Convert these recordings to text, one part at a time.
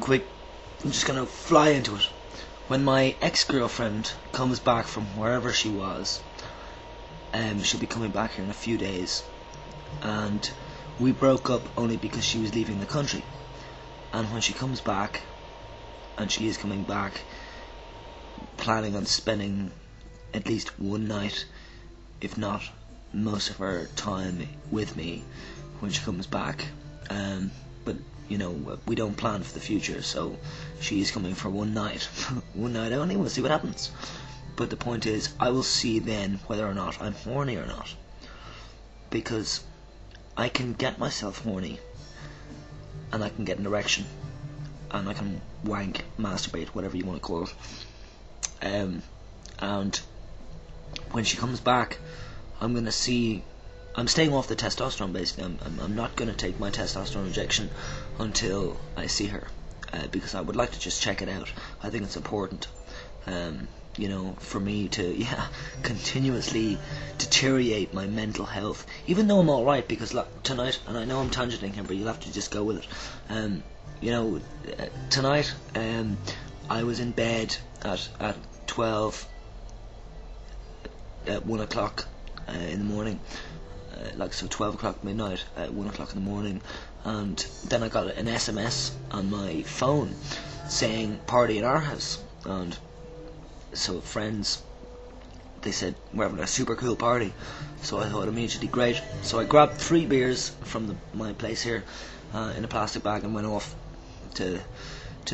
quick, I'm just gonna fly into it. When my ex-girlfriend comes back from wherever she was, she'll be coming back here in a few days, and we broke up only because she was leaving the country. And when she comes back, and she is coming back, planning on spending at least one night, if not most of her time with me when she comes back. But you know, we don't plan for the future, so she is coming for one night. One night only, we'll see what happens. But the point is, I will see then whether or not I'm horny or not, because I can get myself horny, and I can get an erection, and I can wank, masturbate, whatever you want to call it. And when she comes back, I'm gonna see. I'm staying off the testosterone basically. I'm not gonna take my testosterone injection until I see her, because I would like to just check it out. I think it's important, you know, for me to continuously deteriorate my mental health, even though I'm all right. Because tonight, and I know I'm tangenting here, but you'll have to just go with it. You know, tonight, I was in bed at 12, at 1 o'clock in the morning, like, so 12 o'clock midnight at 1 o'clock in the morning, and then I got an SMS on my phone saying party in our house. And so friends, they said we're having a super cool party, so I thought immediately, great. So I grabbed 3 beers from my place here in a plastic bag and went off to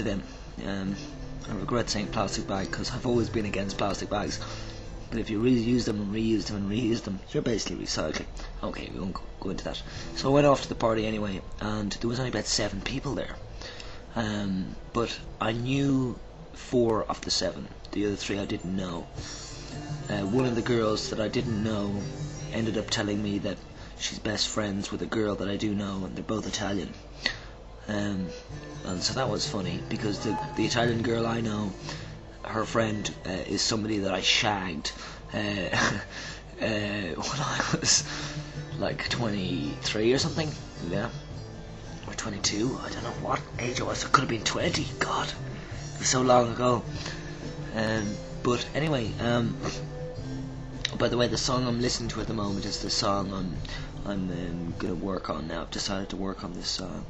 them. I regret saying plastic bag, because I've always been against plastic bags, but if you reuse them and reuse them and reuse them, you're basically recycling. Okay, we won't go into that. So I went off to the party anyway, and there was only about 7 people there, but I knew 4 of the 7. The other 3 I didn't know. One of the girls that I didn't know ended up telling me that she's best friends with a girl that I do know, and they're both Italian. And so that was funny, because the Italian girl I know, her friend is somebody that I shagged when I was like 23 or something, or 22. I don't know what age I was. It could have been 20. God, it was so long ago. But anyway, by the way, the song I'm listening to at the moment is the song I'm gonna work on now. I've decided to work on this song.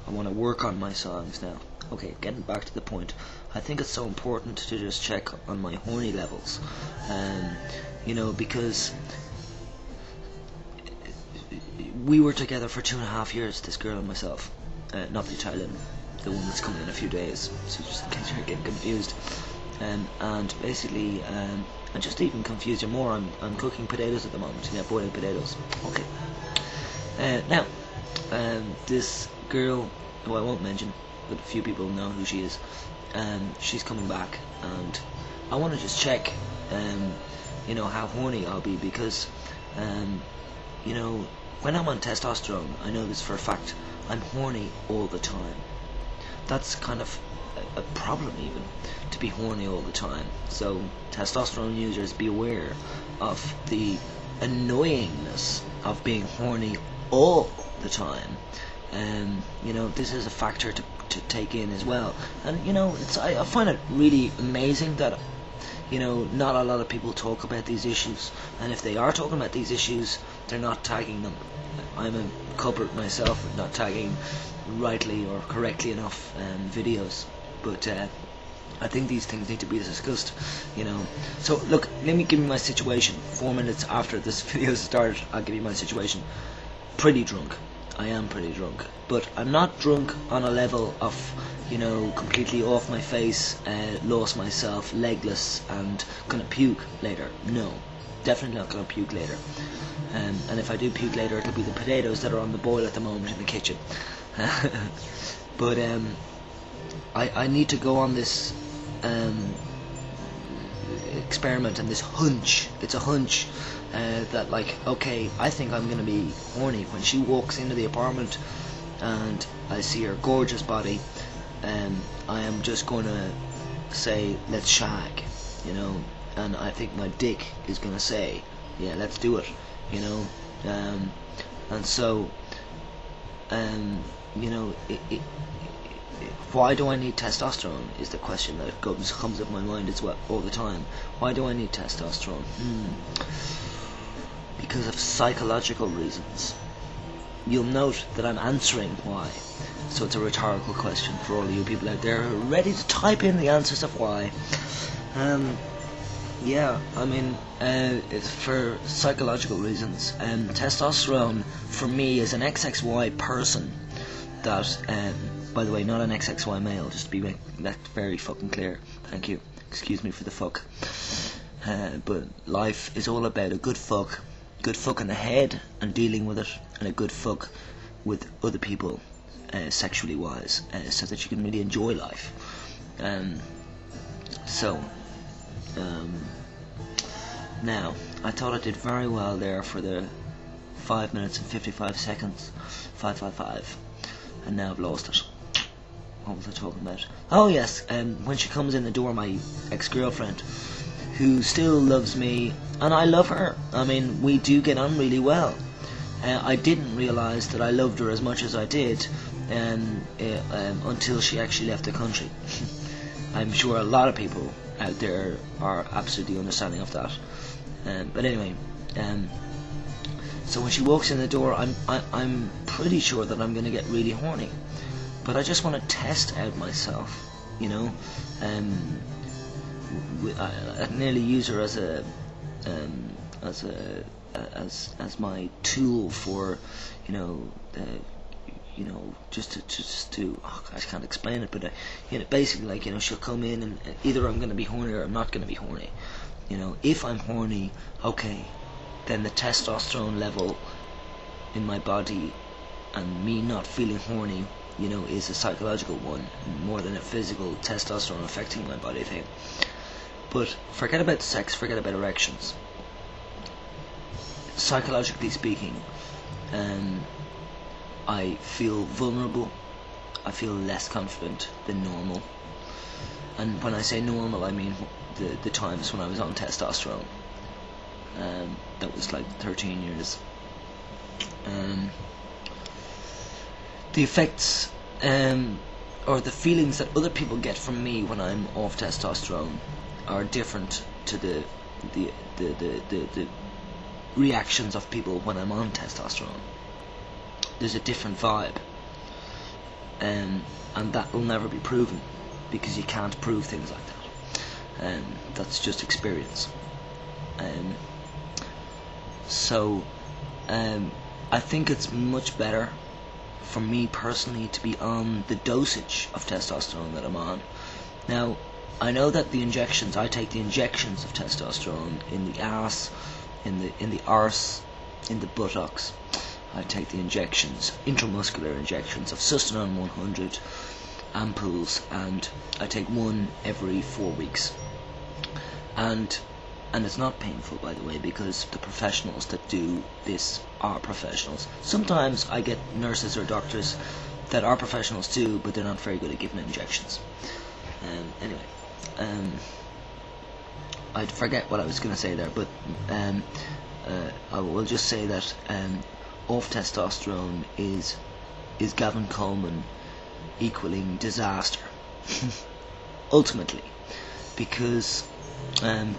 I want to work on my songs now. Okay, getting back to the point, I think it's so important to just check on my horny levels, you know, because we were together for 2.5 years, this girl and myself, not the Italian, the one that's coming in a few days, so just in case you're getting confused. And basically, and just to even confuse you more, I'm cooking potatoes at the moment, boiled potatoes. Okay. Now, this girl, who I won't mention, but a few people know who she is, she's coming back, and I want to just check, you know, how horny I'll be, because, you know, when I'm on testosterone, I know this for a fact, I'm horny all the time. That's kind of a problem, even, to be horny all the time. So testosterone users, be aware of the annoyingness of being horny all the time. You know, this is a factor to take in as well. And you know, I find it really amazing that, you know, not a lot of people talk about these issues, and if they are talking about these issues, they're not tagging them. I'm a culprit myself with not tagging rightly or correctly enough videos, but I think these things need to be discussed, you know. So look, let me give you my situation. 4 minutes after this video started, I'll give you my situation. Pretty drunk. I am pretty drunk, but I'm not drunk on a level of, you know, completely off my face, lost myself, legless, and gonna puke later. No, definitely not gonna puke later. And if I do puke later, it'll be the potatoes that are on the boil at the moment in the kitchen. But I need to go on this experiment and this hunch. It's a hunch that, like, okay, I think I'm gonna be horny when she walks into the apartment and I see her gorgeous body, and I am just gonna say, let's shag, you know. And I think my dick is gonna say, yeah, let's do it, you know. And so you know, why do I need testosterone is the question that comes up in my mind as well all the time. Why do I need testosterone? Because of psychological reasons. You'll note that I'm answering why. So it's a rhetorical question for all of you people out there who are ready to type in the answers of why. Yeah, I mean, it's for psychological reasons. Testosterone, for me, is an XXY person that, by the way, not an XXY male, just to be that very fucking clear. Thank you. Excuse me for the fuck. But life is all about a good fuck in the head and dealing with it, and a good fuck with other people, sexually wise, so that you can really enjoy life. Now, I thought I did very well there for the 5 minutes and 55 seconds, 555, and now I've lost it. What was I talking about? Oh yes, when she comes in the door, my ex-girlfriend, who still loves me, and I love her. I mean, we do get on really well. I didn't realise that I loved her as much as I did until she actually left the country. I'm sure a lot of people out there are absolutely understanding of that. But anyway, so when she walks in the door, I'm pretty sure that I'm going to get really horny. But I just want to test out myself, you know. I nearly use her as my tool for, just to I can't explain it, but basically, like, she'll come in and either I'm going to be horny or I'm not going to be horny. If I'm horny, okay, then the testosterone level in my body and me not feeling horny, is a psychological one more than a physical testosterone affecting my body thing. But forget about sex, forget about erections. Psychologically speaking, I feel vulnerable, I feel less confident than normal. And when I say normal, I mean the times when I was on testosterone. That was like 13 years. The effects or the feelings that other people get from me when I'm off testosterone are different to the reactions of people when I'm on testosterone. There's a different vibe, and that will never be proven, because you can't prove things like that. That's just experience. So I think it's much better for me personally to be on the dosage of testosterone that I'm on. Now, I know that I take the injections of testosterone in the ass, in the arse, in the buttocks. I take the injections, intramuscular injections of Sustanon 100 ampoules, and I take one every 4 weeks. And it's not painful, by the way, because the professionals that do this are professionals. Sometimes I get nurses or doctors that are professionals too, but they're not very good at giving injections. Anyway, I forget what I was going to say there, but I will just say that off testosterone is Gavin Coleman equaling disaster. Ultimately, because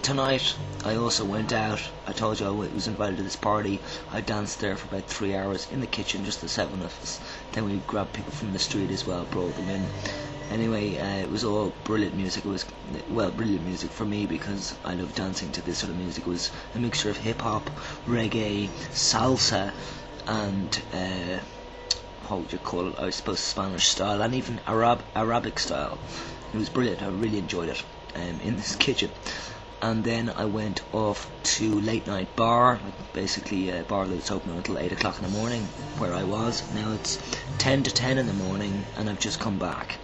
tonight I also went out. I told you I was invited to this party. I danced there for about 3 hours in the kitchen, just the 7 of us. Then we grabbed people from the street as well, brought them in. Anyway, it was all brilliant music. It was, brilliant music for me, because I love dancing to this sort of music. It was a mixture of hip-hop, reggae, salsa, and what would you call it? I suppose Spanish style, and even Arabic style. It was brilliant. I really enjoyed it in this kitchen. And then I went off to late night bar, basically a bar that's open until 8 o'clock in the morning, where I was. Now it's 10 to 10 in the morning, and I've just come back.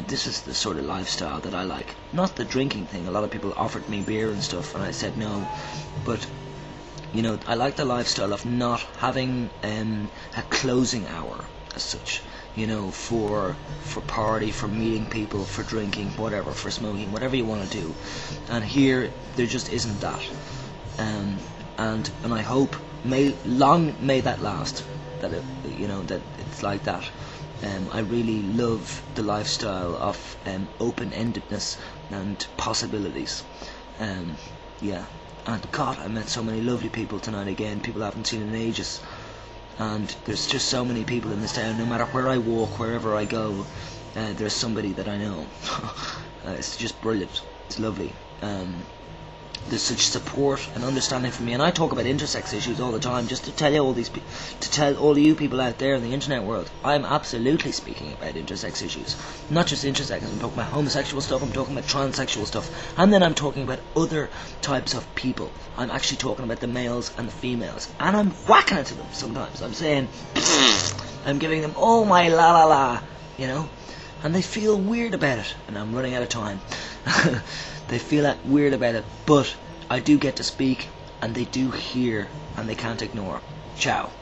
This is the sort of lifestyle that I like. Not the drinking thing. A lot of people offered me beer and stuff, and I said no. But I like the lifestyle of not having a closing hour as such. For party, for meeting people, for drinking, whatever, for smoking, whatever you want to do. And here, there just isn't that. And I hope, long may that last. that that it's like that. I really love the lifestyle of open-endedness and possibilities. Yeah, and God, I met so many lovely people tonight again, people I haven't seen in ages. And there's just so many people in this town. No matter where I walk, wherever I go, there's somebody that I know. It's just brilliant. It's lovely. There's such support and understanding for me, and I talk about intersex issues all the time, just to tell you to tell all of you people out there in the internet world, I'm absolutely speaking about intersex issues. Not just intersex. I'm talking about homosexual stuff. I'm talking about transsexual stuff, and then I'm talking about other types of people. I'm actually talking about the males and the females, and I'm whacking it to them sometimes. I'm saying, I'm giving them all my la la la, and they feel weird about it, and I'm running out of time. They feel that weird about it, but I do get to speak, and they do hear, and they can't ignore. Ciao.